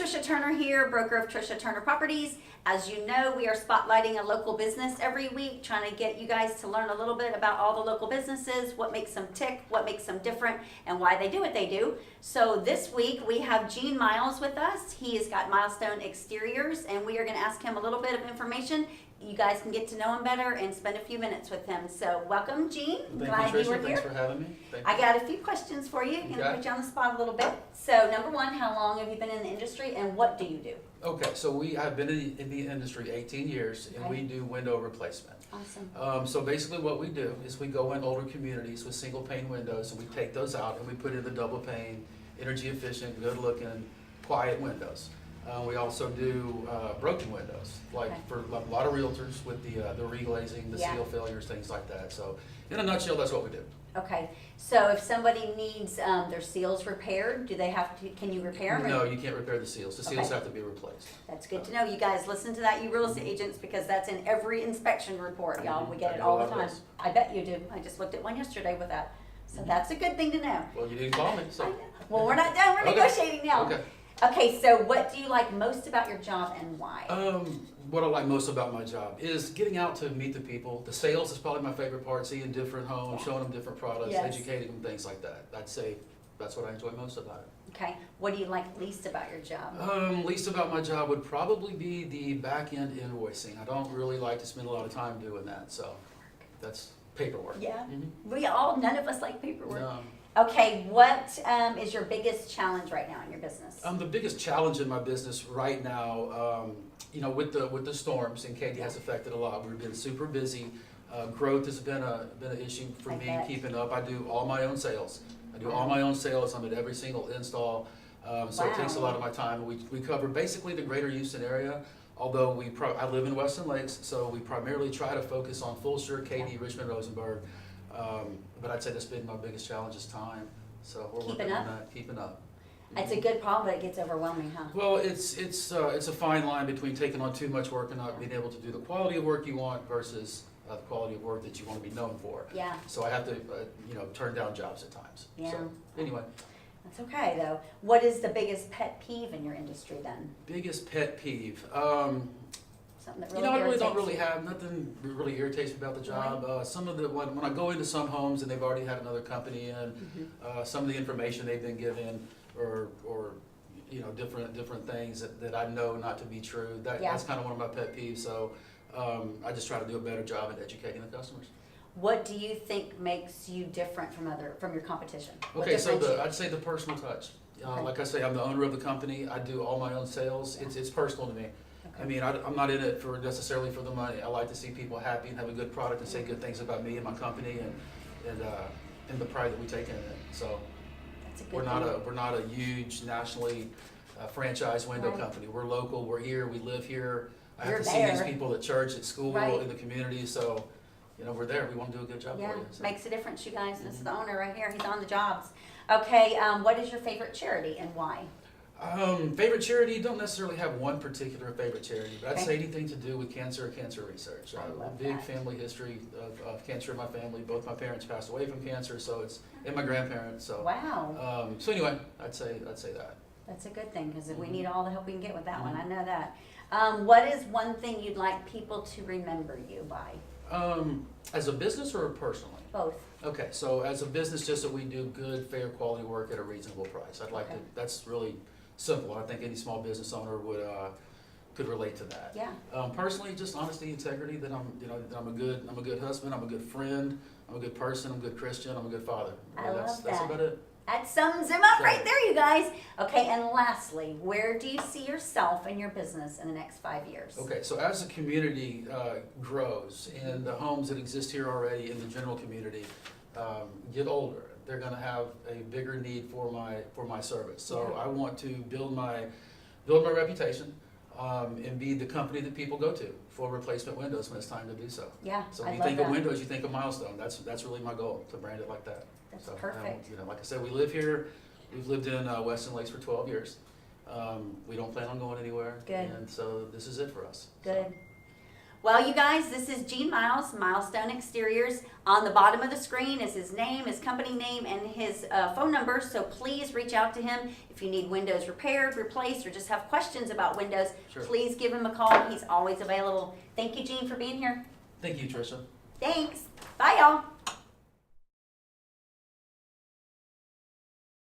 Tricia Turner here, broker of Tricia Turner Properties. As you know, we are spotlighting a local business every week, trying to get you guys to learn a little bit about all the local businesses, what makes them tick, what makes them different, and why they do what they do. So this week we have Gene Miles with us. He has got Milestone Exteriors, and we are going to ask him a little bit of information. You guys can get to know him better and spend a few minutes with him. So welcome, Gene. Glad you were here. Thanks for having me. I got a few questions for you. I'm going to put you on the spot a little bit. So number one, how long have you been in the industry and what do you do? Okay, so I've been in the industry 18 years and we do window replacement. Awesome. So basically what we do is we go in older communities with single pane windows and we take those out and we put in the double pane, energy efficient, good looking, quiet windows. We also do broken windows, like for a lot of realtors with the reglazing, the seal failures, things like that. So in a nutshell, that's what we do. Okay, so if somebody needs their seals repaired, do they have to? Can you repair them? No, you can't repair the seals. The seals have to be replaced. That's good to know. You guys listen to that, you real estate agents, because that's in every inspection report, y'all. We get it all the time. I bet you do. I just looked at one yesterday with that. So that's a good thing to know. Well, you didn't call me. So. Well, we're not done. We're negotiating now. Okay. Okay, so what do you like most about your job and why? What I like most about my job is getting out to meet the people. The sales is probably my favorite part, seeing different homes, showing them different products, educating them, things like that. I'd say that's what I enjoy most about it. Okay, what do you like least about your job? Least about my job would probably be the back-end invoicing. I don't really like to spend a lot of time doing that, so that's paperwork. Yeah, none of us like paperwork. No. Okay, what is your biggest challenge right now in your business? The biggest challenge in my business right now, with the storms, and Katie has affected a lot. We've been super busy. Growth has been an issue for me keeping up. I do all my own sales. I'm at every single install, so it takes a lot of my time. We cover basically the greater Houston area. Although I live in Western Lakes, so we primarily try to focus on Fulshear, Katy, Richmond, Rosenberg. But I'd say that's been my biggest challenge is time. So we're working on that, keeping up. It's a good problem, but it gets overwhelming, huh? Well, it's a fine line between taking on too much work and not being able to do the quality of work you want versus the quality of work that you want to be known for. Yeah. So I have to, turn down jobs at times. Yeah. So anyway. That's okay, though. What is the biggest pet peeve in your industry, then? Biggest pet peeve. Something that really I really irritates don't really you. have nothing really irritates me about the job. Some of when I go into some homes and they've already had another company in, some of the information they've been given or different things that I know not to be true. That's kind of one of my pet peeves. So I just try to do a better job at educating the customers. What do you think makes you different from your competition? Okay, so I'd say the personal touch. Like I say, I'm the owner of the company. I do all my own sales. It's personal to me. I mean, I'm not in it necessarily for the money. I like to see people happy and have a good product and say good things about me and my company and the pride that we take in it. So we're not a huge nationally franchised window company. We're local. We're here. We live here. I have to see these people at church, at school, in the community. So we're there. We want to do a good job for you. So. Makes a difference, you guys. This is the owner right here. He's on the jobs. Okay, what is your favorite charity and why? Favorite charity, don't necessarily have one particular favorite charity, but I'd say anything to do with cancer research. I love big that. family history of cancer in my family. Both my parents passed away from cancer, and my grandparents. So wow. So anyway, I'd say that. That's a good thing because we need all the help we can get with that one. I know that. What is one thing you'd like people to remember you by? As a business or personally? Both. Okay, so as a business, just that we do good, fair, quality work at a reasonable price. I'd like to. That's really simple. I think any small business owner could relate to that. Yeah. Personally, just honesty, integrity. That I'm a good husband. I'm a good friend. I'm a good person. I'm a good Christian. I'm a good father. I love that. That's about it. That sums him up right there, you guys. Okay, and lastly, where do you see yourself and your business in the next 5 years? Okay, so as the community grows and the homes that exist here already in the general community get older, they're going to have a bigger need for my service. So I want to build my reputation and be the company that people go to for replacement windows when it's time to do so. Yeah, so when you think of windows, you think of Milestone. That's really my goal, to brand it like that. That's so, perfect. Like I said, we live here. We've lived in Western Lakes for 12 years. We don't plan on going anywhere. Good. And so this is it for us. Good. So. Well, you guys, this is Gene Miles, Milestone Exteriors. On the bottom of the screen is his name, his company name, and his phone number. So please reach out to him if you need windows repaired, replaced, or just have questions about windows. Sure. Please give him a call. He's always available. Thank you, Gene, for being here. Thank you, Tricia. Thanks. Bye, y'all.